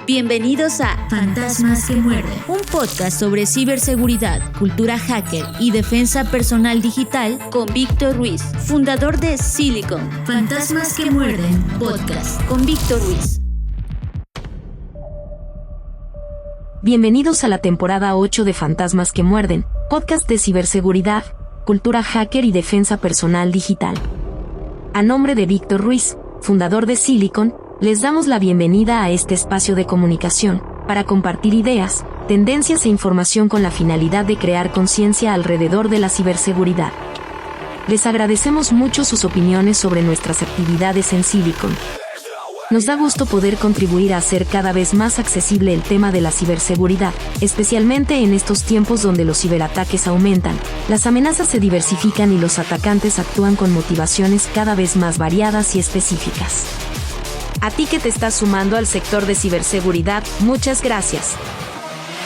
Bienvenidos a Fantasmas que Muerden, un podcast sobre ciberseguridad, cultura hacker y defensa personal digital con Víctor Ruiz, fundador de Silicon. Fantasmas que Muerden, podcast con Víctor Ruiz. Bienvenidos a la temporada 8 de Fantasmas que Muerden, podcast de ciberseguridad, cultura hacker y defensa personal digital. A nombre de Víctor Ruiz, fundador de Silicon, les damos la bienvenida a este espacio de comunicación, para compartir ideas, tendencias e información con la finalidad de crear conciencia alrededor de la ciberseguridad. Les agradecemos mucho sus opiniones sobre nuestras actividades en Silicon. Nos da gusto poder contribuir a hacer cada vez más accesible el tema de la ciberseguridad, especialmente en estos tiempos donde los ciberataques aumentan, las amenazas se diversifican y los atacantes actúan con motivaciones cada vez más variadas y específicas. A ti que te estás sumando al sector de ciberseguridad, muchas gracias.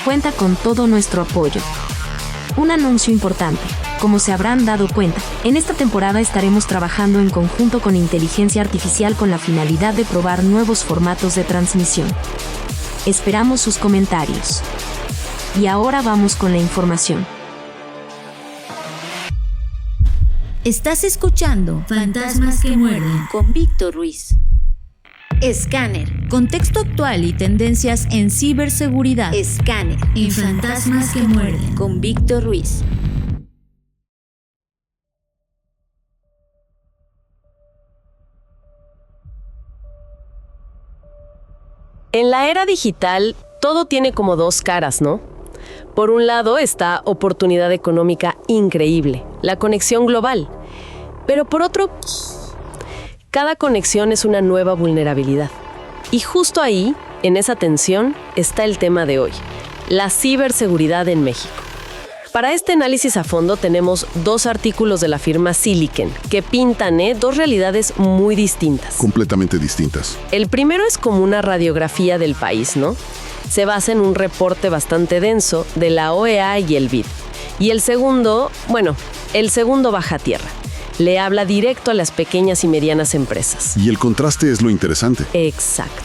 Cuenta con todo nuestro apoyo. Un anuncio importante. Como se habrán dado cuenta, en esta temporada estaremos trabajando en conjunto con inteligencia artificial con la finalidad de probar nuevos formatos de transmisión. Esperamos sus comentarios. Y ahora vamos con la información. Estás escuchando Fantasmas que Muerden con Víctor Ruiz. Scanner, contexto actual y tendencias en ciberseguridad. Scanner, en Fantasmas que Muerden con Víctor Ruiz. En la era digital, todo tiene como dos caras, ¿no? Por un lado está oportunidad económica increíble, la conexión global. Pero por otro, cada conexión es una nueva vulnerabilidad. Y justo ahí, en esa tensión, está el tema de hoy, la ciberseguridad en México. Para este análisis a fondo tenemos dos artículos de la firma Silicon que pintan dos realidades muy distintas. Completamente distintas. El primero es como una radiografía del país, ¿no? Se basa en un reporte bastante denso de la OEA y el BID. Y el segundo baja tierra. Le habla directo a las pequeñas y medianas empresas. Y el contraste es lo interesante. Exacto.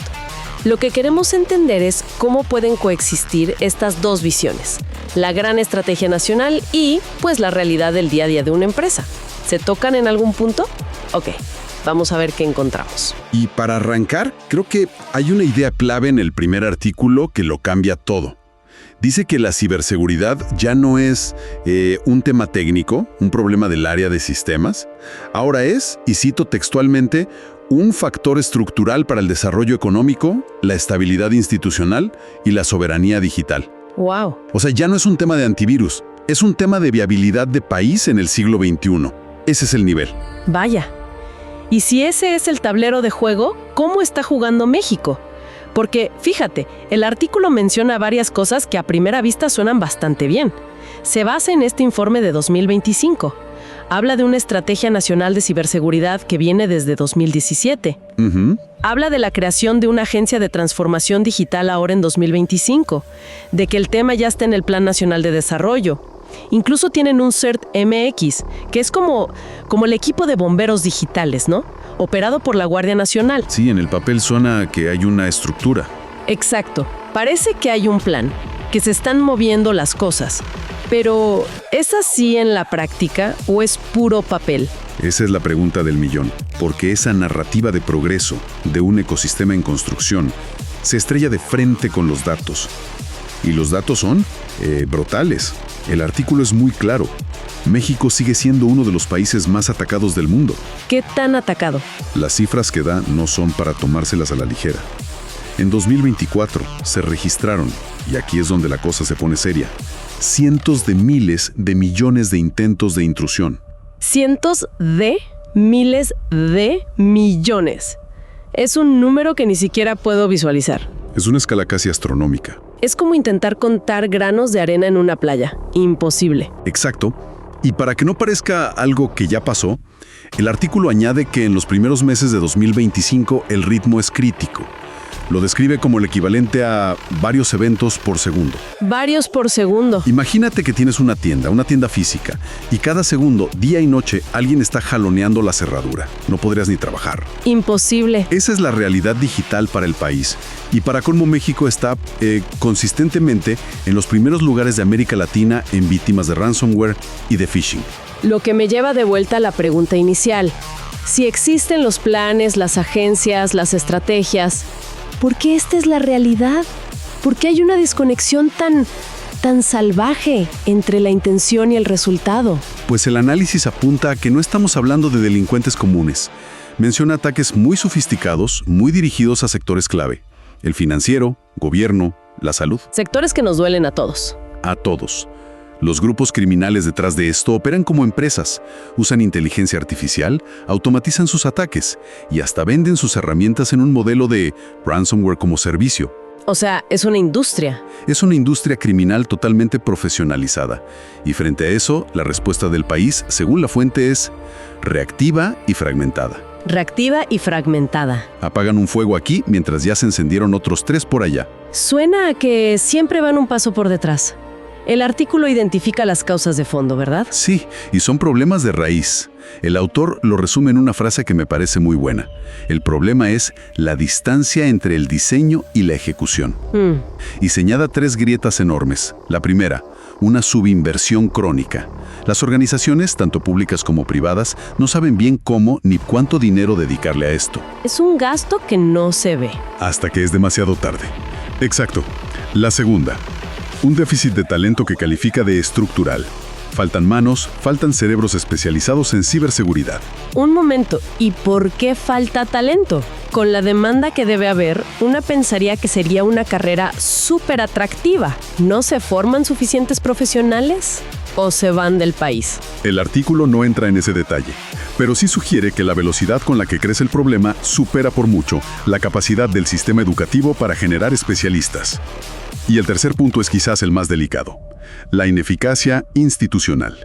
Lo que queremos entender es cómo pueden coexistir estas dos visiones, la gran estrategia nacional y, pues, la realidad del día a día de una empresa. ¿Se tocan en algún punto? Ok, vamos a ver qué encontramos. Y para arrancar, creo que hay una idea clave en el primer artículo que lo cambia todo. Dice que la ciberseguridad ya no es un tema técnico, un problema del área de sistemas. Ahora es, y cito textualmente, un factor estructural para el desarrollo económico, la estabilidad institucional y la soberanía digital. ¡Wow! O sea, ya no es un tema de antivirus, es un tema de viabilidad de país en el siglo XXI. Ese es el nivel. Vaya. Y si ese es el tablero de juego, ¿cómo está jugando México? Porque, fíjate, el artículo menciona varias cosas que a primera vista suenan bastante bien. Se basa en este informe de 2025. Habla de una estrategia nacional de ciberseguridad que viene desde 2017. Habla de la creación de una agencia de transformación digital ahora en 2025. De que el tema ya está en el Plan Nacional de Desarrollo. Incluso tienen un CERT MX, que es como el equipo de bomberos digitales, ¿no? Operado por la Guardia Nacional. Sí, en el papel suena que hay una estructura. Exacto. Parece que hay un plan, que se están moviendo las cosas. Pero, ¿es así en la práctica o es puro papel? Esa es la pregunta del millón, porque esa narrativa de progreso de un ecosistema en construcción se estrella de frente con los datos. Y los datos son brutales. El artículo es muy claro. México sigue siendo uno de los países más atacados del mundo. ¿Qué tan atacado? Las cifras que da no son para tomárselas a la ligera. En 2024 se registraron, y aquí es donde la cosa se pone seria, cientos de miles de millones de intentos de intrusión. Cientos de miles de millones. Es un número que ni siquiera puedo visualizar. Es una escala casi astronómica. Es como intentar contar granos de arena en una playa. Imposible. Exacto. Y para que no parezca algo que ya pasó, el artículo añade que en los primeros meses de 2025 el ritmo es crítico. Lo describe como el equivalente a varios eventos por segundo. Varios por segundo. Imagínate que tienes una tienda física, y cada segundo, día y noche, alguien está jaloneando la cerradura. No podrías ni trabajar. Imposible. Esa es la realidad digital para el país. Y para colmo, México está consistentemente en los primeros lugares de América Latina en víctimas de ransomware y de phishing. Lo que me lleva de vuelta a la pregunta inicial. Si existen los planes, las agencias, las estrategias, ¿por qué esta es la realidad? ¿Por qué hay una desconexión tan salvaje entre la intención y el resultado? Pues el análisis apunta a que no estamos hablando de delincuentes comunes. Menciona ataques muy sofisticados, muy dirigidos a sectores clave. El financiero, gobierno, la salud. Sectores que nos duelen a todos. A todos. Los grupos criminales detrás de esto operan como empresas, usan inteligencia artificial, automatizan sus ataques y hasta venden sus herramientas en un modelo de ransomware como servicio. O sea, es una industria. Es una industria criminal totalmente profesionalizada. Y frente a eso, la respuesta del país, según la fuente, es reactiva y fragmentada. Reactiva y fragmentada. Apagan un fuego aquí mientras ya se encendieron otros 3 por allá. Suena a que siempre van un paso por detrás. El artículo identifica las causas de fondo, ¿verdad? Sí, y son problemas de raíz. El autor lo resume en una frase que me parece muy buena. El problema es la distancia entre el diseño y la ejecución. Y señala 3 grietas enormes. La primera, una subinversión crónica. Las organizaciones, tanto públicas como privadas, no saben bien cómo ni cuánto dinero dedicarle a esto. Es un gasto que no se ve. Hasta que es demasiado tarde. Exacto. La segunda, un déficit de talento que califica de estructural. Faltan manos, faltan cerebros especializados en ciberseguridad. Un momento, ¿y por qué falta talento? Con la demanda que debe haber, una pensaría que sería una carrera súper atractiva. ¿No se forman suficientes profesionales? ¿O se van del país? El artículo no entra en ese detalle, pero sí sugiere que la velocidad con la que crece el problema supera por mucho la capacidad del sistema educativo para generar especialistas. Y el tercer punto es quizás el más delicado: la ineficacia institucional.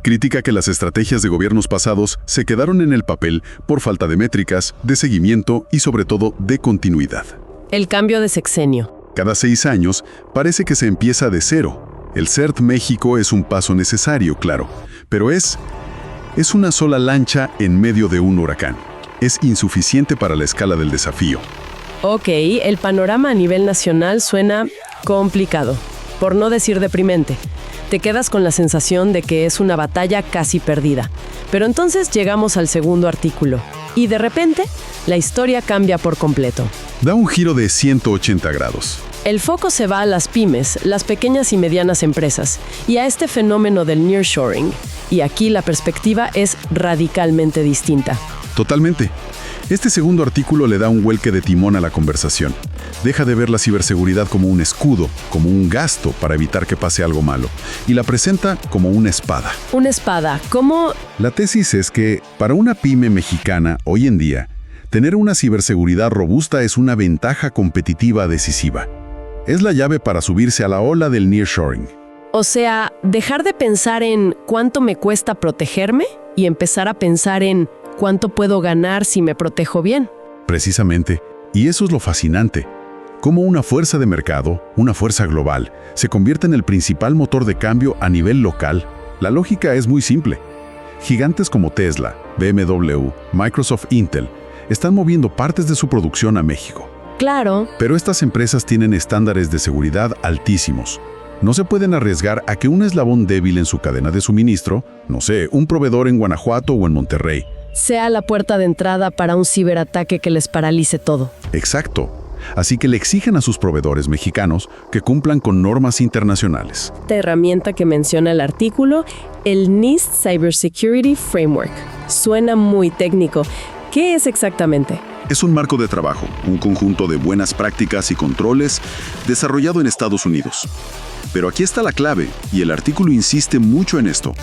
Critica que las estrategias de gobiernos pasados se quedaron en el papel por falta de métricas, de seguimiento y sobre todo de continuidad. El cambio de sexenio. Cada 6 años parece que se empieza de cero. El CERT México es un paso necesario, claro, pero es una sola lancha en medio de un huracán. Es insuficiente para la escala del desafío. Ok, el panorama a nivel nacional suena complicado, por no decir deprimente. Te quedas con la sensación de que es una batalla casi perdida. Pero entonces llegamos al segundo artículo, y de repente, la historia cambia por completo. Da un giro de 180 grados. El foco se va a las pymes, las pequeñas y medianas empresas, y a este fenómeno del nearshoring. Y aquí la perspectiva es radicalmente distinta. Totalmente. Este segundo artículo le da un vuelque de timón a la conversación. Deja de ver la ciberseguridad como un escudo, como un gasto para evitar que pase algo malo, y la presenta como una espada. Una espada, ¿cómo? La tesis es que, para una pyme mexicana hoy en día, tener una ciberseguridad robusta es una ventaja competitiva decisiva. Es la llave para subirse a la ola del nearshoring. O sea, dejar de pensar en cuánto me cuesta protegerme y empezar a pensar en cuánto puedo ganar si me protejo bien. Precisamente, y eso es lo fascinante. Cómo una fuerza de mercado, una fuerza global, se convierte en el principal motor de cambio a nivel local. La lógica es muy simple. Gigantes como Tesla, BMW, Microsoft, Intel, están moviendo partes de su producción a México. Claro. Pero estas empresas tienen estándares de seguridad altísimos. No se pueden arriesgar a que un eslabón débil en su cadena de suministro, no sé, un proveedor en Guanajuato o en Monterrey, sea la puerta de entrada para un ciberataque que les paralice todo. Exacto. Así que le exigen a sus proveedores mexicanos que cumplan con normas internacionales. Esta herramienta que menciona el artículo, el NIST Cybersecurity Framework. Suena muy técnico. ¿Qué es exactamente? Es un marco de trabajo, un conjunto de buenas prácticas y controles desarrollado en Estados Unidos. Pero aquí está la clave, y el artículo insiste mucho en esto.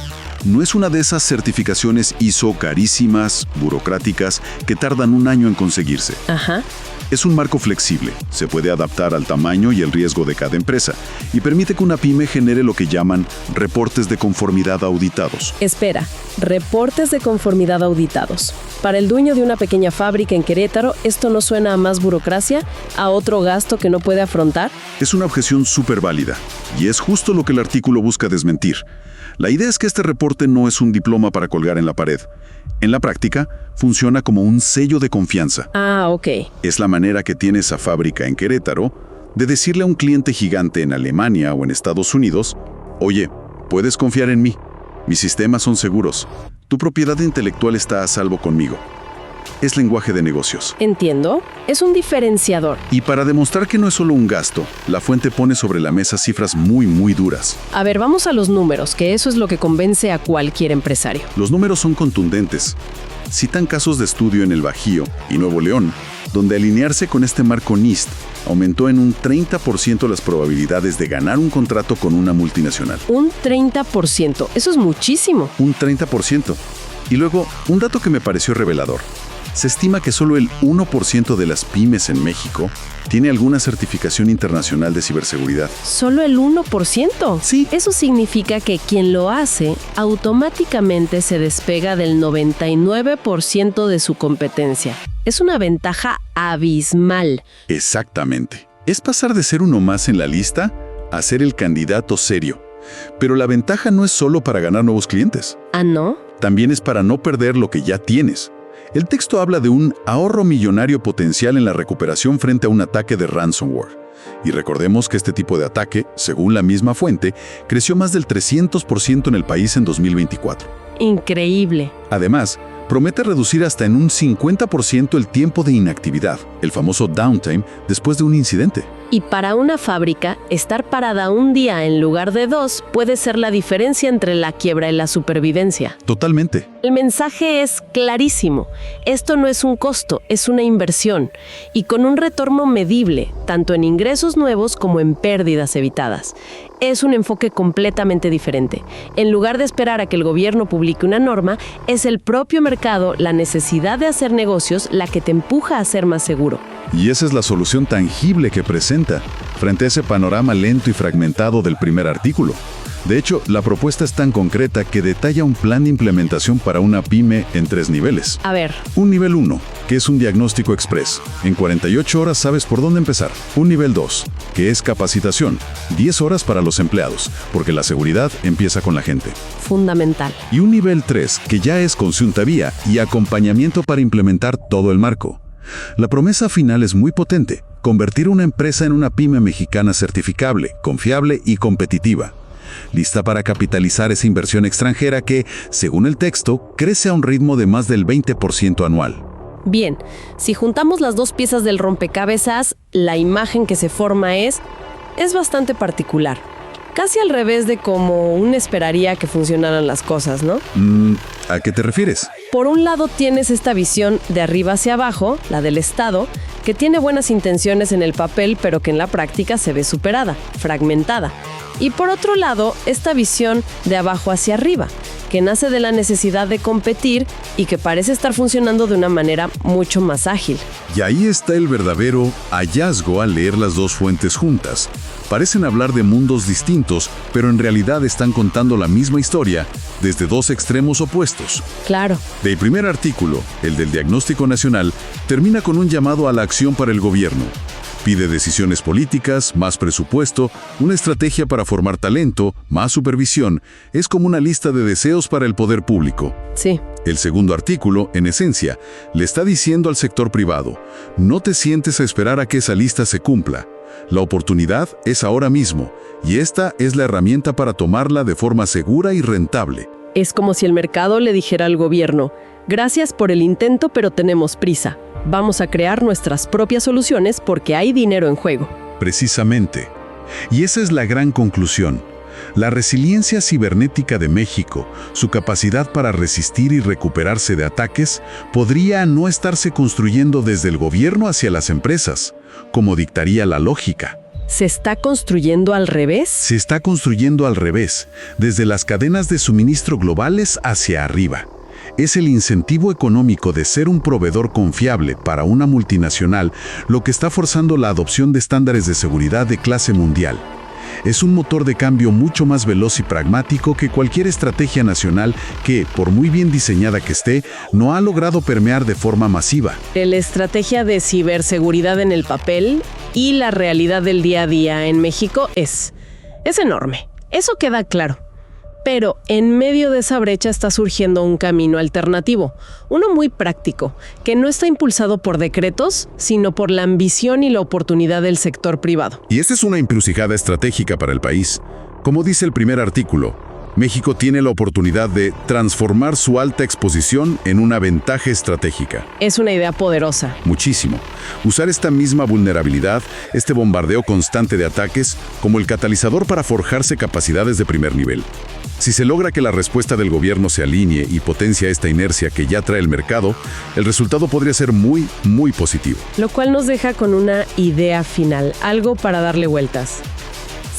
No es una de esas certificaciones ISO carísimas, burocráticas, que tardan un año en conseguirse. Ajá. Es un marco flexible, se puede adaptar al tamaño y el riesgo de cada empresa y permite que una pyme genere lo que llaman reportes de conformidad auditados. Espera, reportes de conformidad auditados. Para el dueño de una pequeña fábrica en Querétaro, ¿esto no suena a más burocracia? ¿A otro gasto que no puede afrontar? Es una objeción súper válida y es justo lo que el artículo busca desmentir. La idea es que este reporte no es un diploma para colgar en la pared. En la práctica, funciona como un sello de confianza. Ah, ok. Es la manera que tiene esa fábrica en Querétaro de decirle a un cliente gigante en Alemania o en Estados Unidos, oye, puedes confiar en mí, mis sistemas son seguros, tu propiedad intelectual está a salvo conmigo. Es lenguaje de negocios. Entiendo. Es un diferenciador. Y para demostrar que no es solo un gasto, la fuente pone sobre la mesa cifras muy duras. A ver, vamos a los números, que eso es lo que convence a cualquier empresario. Los números son contundentes. Citan casos de estudio en el Bajío y Nuevo León, donde alinearse con este marco NIST aumentó en un 30% las probabilidades de ganar un contrato con una multinacional. Un 30%. Eso es muchísimo. Un 30%. Y luego, un dato que me pareció revelador. Se estima que solo el 1% de las pymes en México tiene alguna certificación internacional de ciberseguridad. ¿Solo el 1%? Sí. Eso significa que quien lo hace automáticamente se despega del 99% de su competencia. Es una ventaja abismal. Exactamente. Es pasar de ser uno más en la lista a ser el candidato serio. Pero la ventaja no es solo para ganar nuevos clientes. ¿Ah, no? También es para no perder lo que ya tienes. El texto habla de un ahorro millonario potencial en la recuperación frente a un ataque de ransomware. Y recordemos que este tipo de ataque, según la misma fuente, creció más del 300% en el país en 2024. Increíble. Además, promete reducir hasta en un 50% el tiempo de inactividad, el famoso downtime, después de un incidente. Y para una fábrica, estar parada un día en lugar de 2 puede ser la diferencia entre la quiebra y la supervivencia. Totalmente. El mensaje es clarísimo. Esto no es un costo, es una inversión. Y con un retorno medible, tanto en ingresos nuevos como en pérdidas evitadas. Es un enfoque completamente diferente. En lugar de esperar a que el gobierno publique una norma, es el propio mercado, la necesidad de hacer negocios, la que te empuja a ser más seguro. Y esa es la solución tangible que presenta, frente a ese panorama lento y fragmentado del primer artículo. De hecho, la propuesta es tan concreta que detalla un plan de implementación para una pyme en 3 niveles. A ver. Un nivel 1, que es un diagnóstico express. En 48 horas sabes por dónde empezar. Un nivel 2, que es capacitación. 10 horas para los empleados, porque la seguridad empieza con la gente. Fundamental. Y un nivel 3, que ya es consulta vía y acompañamiento para implementar todo el marco. La promesa final es muy potente: convertir una empresa en una pyme mexicana certificable, confiable y competitiva, lista para capitalizar esa inversión extranjera que, según el texto, crece a un ritmo de más del 20% anual. Bien, si juntamos las 2 piezas del rompecabezas, la imagen que se forma es bastante particular. Casi al revés de como uno esperaría que funcionaran las cosas, ¿no? ¿A qué te refieres? Por un lado tienes esta visión de arriba hacia abajo, la del Estado, que tiene buenas intenciones en el papel, pero que en la práctica se ve superada, fragmentada. Y por otro lado, esta visión de abajo hacia arriba, que nace de la necesidad de competir y que parece estar funcionando de una manera mucho más ágil. Y ahí está el verdadero hallazgo al leer las 2 fuentes juntas. Parecen hablar de mundos distintos, pero en realidad están contando la misma historia desde 2 extremos opuestos. Claro. El primer artículo, el del diagnóstico nacional, termina con un llamado a la acción para el gobierno. Pide decisiones políticas, más presupuesto, una estrategia para formar talento, más supervisión. Es como una lista de deseos para el poder público. Sí. El segundo artículo, en esencia, le está diciendo al sector privado: no te sientes a esperar a que esa lista se cumpla. La oportunidad es ahora mismo, y esta es la herramienta para tomarla de forma segura y rentable. Es como si el mercado le dijera al gobierno: gracias por el intento, pero tenemos prisa. Vamos a crear nuestras propias soluciones porque hay dinero en juego. Precisamente. Y esa es la gran conclusión. La resiliencia cibernética de México, su capacidad para resistir y recuperarse de ataques, podría no estarse construyendo desde el gobierno hacia las empresas, como dictaría la lógica. ¿Se está construyendo al revés? Se está construyendo al revés, desde las cadenas de suministro globales hacia arriba. Es el incentivo económico de ser un proveedor confiable para una multinacional lo que está forzando la adopción de estándares de seguridad de clase mundial. Es un motor de cambio mucho más veloz y pragmático que cualquier estrategia nacional que, por muy bien diseñada que esté, no ha logrado permear de forma masiva. La estrategia de ciberseguridad en el papel y la realidad del día a día en México es enorme. Eso queda claro. Pero en medio de esa brecha está surgiendo un camino alternativo, uno muy práctico, que no está impulsado por decretos, sino por la ambición y la oportunidad del sector privado. Y esta es una encrucijada estratégica para el país. Como dice el primer artículo, México tiene la oportunidad de transformar su alta exposición en una ventaja estratégica. Es una idea poderosa. Muchísimo. Usar esta misma vulnerabilidad, este bombardeo constante de ataques, como el catalizador para forjarse capacidades de primer nivel. Si se logra que la respuesta del gobierno se alinee y potencia esta inercia que ya trae el mercado, el resultado podría ser muy, muy positivo. Lo cual nos deja con una idea final, algo para darle vueltas.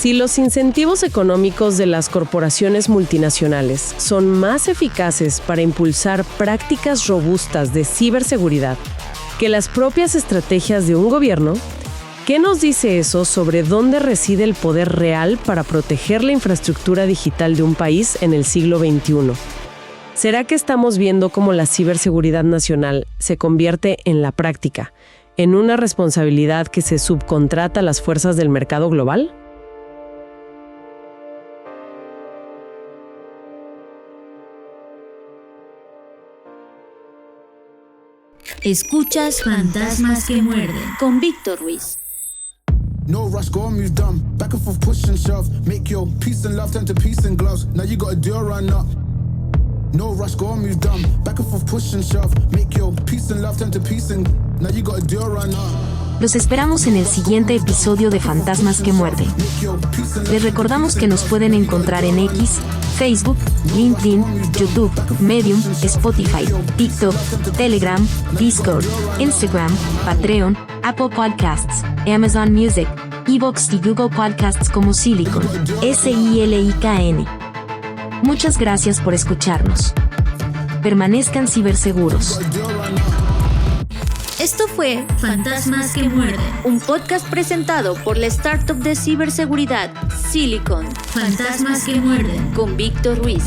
Si los incentivos económicos de las corporaciones multinacionales son más eficaces para impulsar prácticas robustas de ciberseguridad que las propias estrategias de un gobierno, ¿qué nos dice eso sobre dónde reside el poder real para proteger la infraestructura digital de un país en el siglo XXI? ¿Será que estamos viendo cómo la ciberseguridad nacional se convierte en la práctica, en una responsabilidad que se subcontrata a las fuerzas del mercado global? Escuchas Fantasmas que muerden. con Víctor Ruiz. No rush, go on, move dumb. Back and forth, push and shove. Make your peace and love turn to peace and gloves. Now you gotta do a run up. No rush, go on, move dumb. Back and forth, push and shove. Make your peace and love turn to peace and now you gotta do a run up. Los esperamos en el siguiente episodio de Fantasmas que Muerden. Les recordamos que nos pueden encontrar en X, Facebook, LinkedIn, YouTube, Medium, Spotify, TikTok, Telegram, Discord, Instagram, Patreon, Apple Podcasts, Amazon Music, Evox y Google Podcasts como Silicon, SILIKN. Muchas gracias por escucharnos. Permanezcan ciberseguros. Esto fue Fantasmas que muerden. un podcast presentado por la startup de ciberseguridad Silicon Fantasmas que muerden. con Víctor Ruiz.